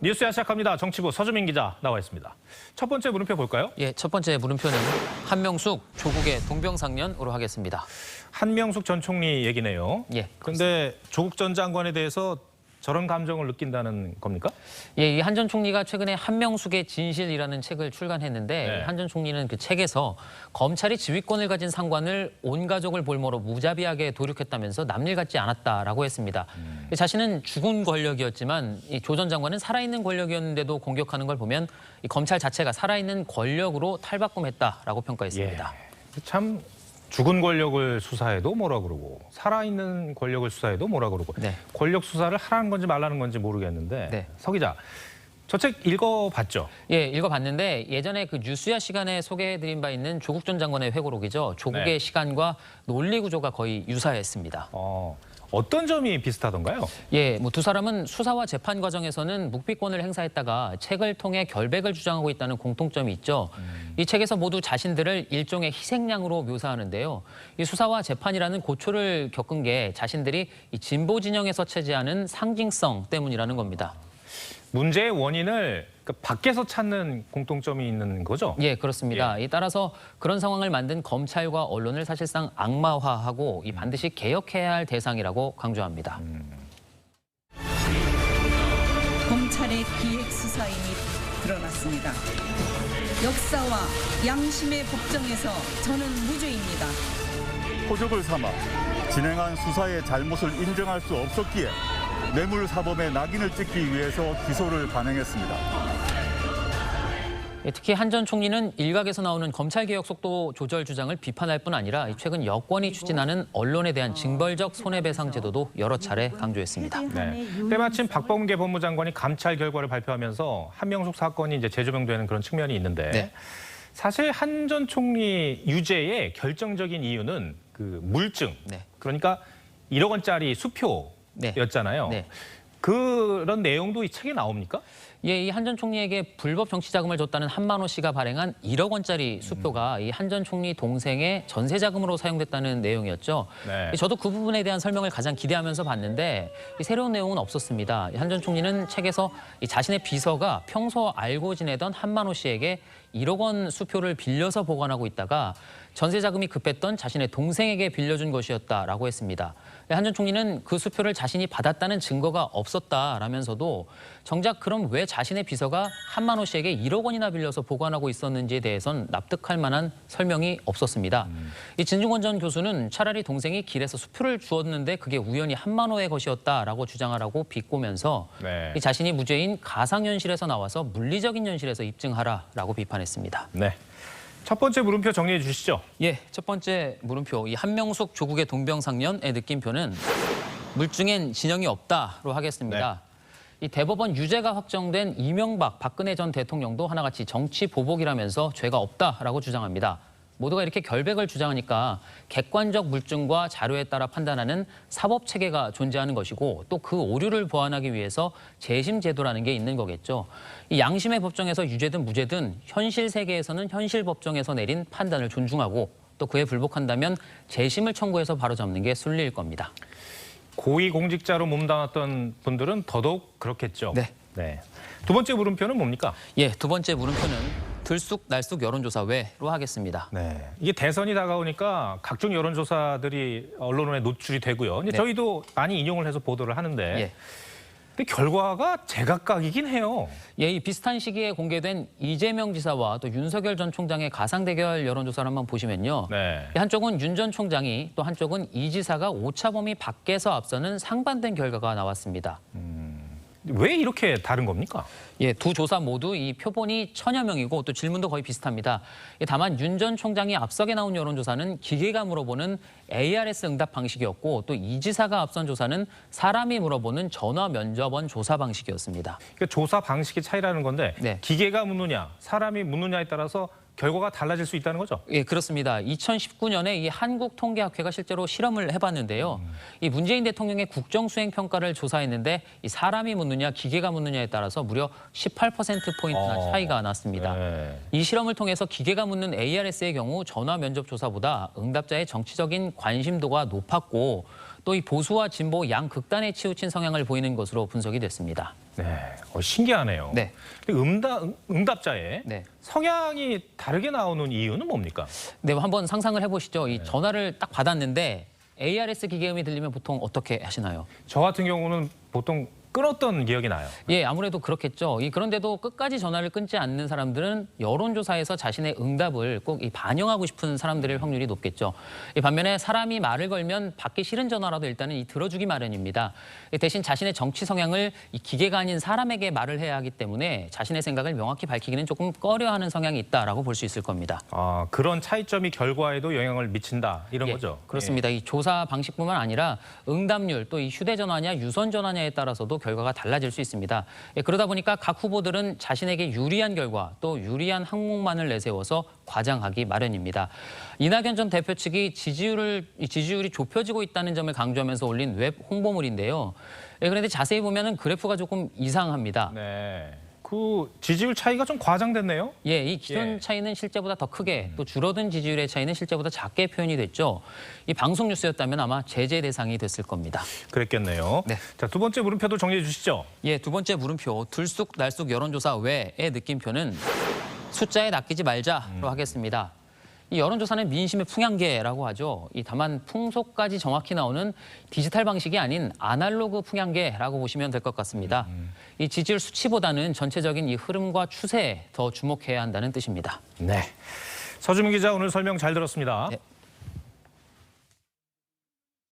뉴스야 시작합니다. 정치부 서주민 기자 나와 있습니다. 첫 번째 물음표 볼까요? 예, 첫 번째 물음표는 한명숙 조국의 동병상련으로 하겠습니다. 한명숙 전 총리 얘기네요. 예. 그런데 조국 전 장관에 대해서 저런 감정을 느낀다는 겁니까? 예, 이 한 전 총리가 최근에 한명숙의 진실이라는 책을 출간했는데 네. 한 전 총리는 그 책에서 검찰이 지휘권을 가진 상관을 온 가족을 볼모로 무자비하게 도륙했다면서 남일 같지 않았다라고 했습니다. 자신은 죽은 권력이었지만 이 조 전 장관은 살아있는 권력이었는데도 공격하는 걸 보면 이 검찰 자체가 살아있는 권력으로 탈바꿈했다라고 평가했습니다. 예. 참 죽은 권력을 수사해도 뭐라 그러고 살아있는 권력을 수사해도 뭐라 그러고 네. 권력 수사를 하라는 건지 말라는 건지 모르겠는데 네. 서 기자, 저 책 읽어봤죠? 예, 읽어봤는데 예전에 그 뉴스야 시간에 소개해드린 바 있는 조국 전 장관의 회고록이죠. 조국의 네. 시간과 논리 구조가 거의 유사했습니다. 어떤 점이 비슷하던가요? 예, 뭐 두 사람은 수사와 재판 과정에서는 묵비권을 행사했다가 책을 통해 결백을 주장하고 있다는 공통점이 있죠. 이 책에서 모두 자신들을 일종의 희생양으로 묘사하는데요. 이 수사와 재판이라는 고초를 겪은 게 자신들이 이 진보 진영에서 차지하는 상징성 때문이라는 겁니다. 문제의 원인을 밖에서 찾는 공통점이 있는 거죠? 예, 그렇습니다. 따라서 그런 상황을 만든 검찰과 언론을 사실상 악마화하고 이 반드시 개혁해야 할 대상이라고 강조합니다. 검찰의 기획 수사임이 드러났습니다. 역사와 양심의 법정에서 저는 무죄입니다. 포적을 삼아 진행한 수사의 잘못을 인정할 수 없었기에 뇌물사범의 낙인을 찍기 위해서 기소를 단행했습니다. 특히 한 전 총리는 일각에서 나오는 검찰개혁 속도 조절 주장을 비판할 뿐 아니라 최근 여권이 추진하는 언론에 대한 징벌적 손해배상 제도도 여러 차례 강조했습니다. 네. 때마침 박범계 법무장관이 감찰 결과를 발표하면서 한명숙 사건이 이제 재조명되는 그런 측면이 있는데 네. 사실 한 전 총리 유죄의 결정적인 이유는 그 물증, 네. 그러니까 1억 원짜리 수표였잖아요. 네. 그런 내용도 이 책에 나옵니까? 예, 이 한 전 총리에게 불법 정치 자금을 줬다는 한만호 씨가 발행한 1억 원짜리 수표가 이 한 전 총리 동생의 전세 자금으로 사용됐다는 내용이었죠. 네. 저도 그 부분에 대한 설명을 가장 기대하면서 봤는데 이 새로운 내용은 없었습니다. 한 전 총리는 책에서 이 자신의 비서가 평소 알고 지내던 한만호 씨에게 1억 원 수표를 빌려서 보관하고 있다가 전세 자금이 급했던 자신의 동생에게 빌려준 것이었다라고 했습니다. 한 전 총리는 그 수표를 자신이 받았다는 증거가 없었다라면서도 정작 그럼 왜 자신의 비서가 한만호 씨에게 1억 원이나 빌려서 보관하고 있었는지에 대해선 납득할 만한 설명이 없었습니다. 이 진중권 전 교수는 차라리 동생이 길에서 수표를 주었는데 그게 우연히 한만호의 것이었다라고 주장하라고 비꼬면서 네. 이 자신이 무죄인 가상현실에서 나와서 물리적인 현실에서 입증하라라고 비판했습니다. 네. 첫 번째 물음표 정리해 주시죠. 예, 첫 번째 물음표, 이 한명숙 조국의 동병상련의 느낌표는 물증엔 진영이 없다로 하겠습니다. 이 대법원 유죄가 확정된 이명박, 박근혜 전 대통령도 하나같이 정치 보복이라면서 죄가 없다라고 주장합니다. 모두가 이렇게 결백을 주장하니까 객관적 물증과 자료에 따라 판단하는 사법체계가 존재하는 것이고 또 그 오류를 보완하기 위해서 재심 제도라는 게 있는 거겠죠. 이 양심의 법정에서 유죄든 무죄든 현실 세계에서는 현실 법정에서 내린 판단을 존중하고 또 그에 불복한다면 재심을 청구해서 바로잡는 게 순리일 겁니다. 고위공직자로 몸담았던 분들은 더더욱 그렇겠죠. 네. 두 번째 물음표는 뭡니까? 예, 두 번째 물음표는 들쑥날쑥 여론조사 외로 하겠습니다. 네. 이게 대선이 다가오니까 각종 여론조사들이 언론에 노출이 되고요. 이제 네. 저희도 많이 인용을 해서 보도를 하는데 예. 근데 결과가 제각각이긴 해요. 예, 이 비슷한 시기에 공개된 이재명 지사와 또 윤석열 전 총장의 가상 대결 여론조사를 한번 보시면요. 네. 한쪽은 윤 전 총장이 또 한쪽은 이 지사가 오차 범위 밖에서 앞서는 상반된 결과가 나왔습니다. 왜 이렇게 다른 겁니까? 예, 두 조사 모두 이 표본이 1000여 명이고 또 질문도 거의 비슷합니다. 다만 윤 전 총장이 앞서게 나온 여론조사는 기계가 물어보는 ARS 응답 방식이었고 또 이 지사가 앞선 조사는 사람이 물어보는 전화 면접원 조사 방식이었습니다. 그러니까 조사 방식의 차이라는 건데 네. 기계가 묻느냐, 사람이 묻느냐에 따라서 결과가 달라질 수 있다는 거죠? 예, 그렇습니다. 2019년에 이 한국통계학회가 실제로 실험을 해봤는데요. 이 문재인 대통령의 국정수행평가를 조사했는데 이 사람이 묻느냐, 기계가 묻느냐에 따라서 무려 18%포인트나 차이가 났습니다. 네. 이 실험을 통해서 기계가 묻는 ARS의 경우 전화 면접 조사보다 응답자의 정치적인 관심도가 높았고 또 이 보수와 진보 양 극단에 치우친 성향을 보이는 것으로 분석이 됐습니다. 네, 신기하네요. 네. 근데 응답자의 네. 성향이 다르게 나오는 이유는 뭡니까? 네, 한번 상상을 해보시죠. 이 전화를 딱 받았는데 ARS 기계음이 들리면 보통 어떻게 하시나요? 저 같은 경우는 보통 끊었던 기억이 나요. 예, 아무래도 그렇겠죠. 그런데도 끝까지 전화를 끊지 않는 사람들은 여론조사에서 자신의 응답을 꼭 반영하고 싶은 사람들일 확률이 높겠죠. 반면에 사람이 말을 걸면 받기 싫은 전화라도 일단은 들어주기 마련입니다. 대신 자신의 정치 성향을 기계가 아닌 사람에게 말을 해야 하기 때문에 자신의 생각을 명확히 밝히기는 조금 꺼려하는 성향이 있다라고 볼 수 있을 겁니다. 아, 그런 차이점이 결과에도 영향을 미친다 이런 예, 거죠? 그렇습니다. 이 조사 방식뿐만 아니라 응답률 또 이 휴대전화냐 유선전화냐에 따라서도 결과가 달라질 수 있습니다. 그러다 보니까 각 후보들은 자신에게 유리한 결과 또 유리한 항목만을 내세워서 과장하기 마련입니다. 이낙연 전 대표 측이 지지율이 좁혀지고 있다는 점을 강조하면서 올린 웹 홍보물인데요. 그런데 자세히 보면은 그래프가 조금 이상합니다. 네. 그 지지율 차이가 좀 과장됐네요. 예, 이 기존 차이는 실제보다 더 크게 또 줄어든 지지율의 차이는 실제보다 작게 표현이 됐죠. 이 방송 뉴스였다면 아마 제재 대상이 됐을 겁니다. 그랬겠네요. 네. 자, 두 번째 물음표도 정리해 주시죠. 예, 두 번째 물음표 들쑥날쑥 여론조사 외의 느낌표는 숫자에 낚이지 말자로 하겠습니다. 이 여론조사는 민심의 풍향계라고 하죠. 다만 풍속까지 정확히 나오는 디지털 방식이 아닌 아날로그 풍향계라고 보시면 될 것 같습니다. 이 지지율 수치보다는 전체적인 이 흐름과 추세에 더 주목해야 한다는 뜻입니다. 네. 서주민 기자 오늘 설명 잘 들었습니다. 네.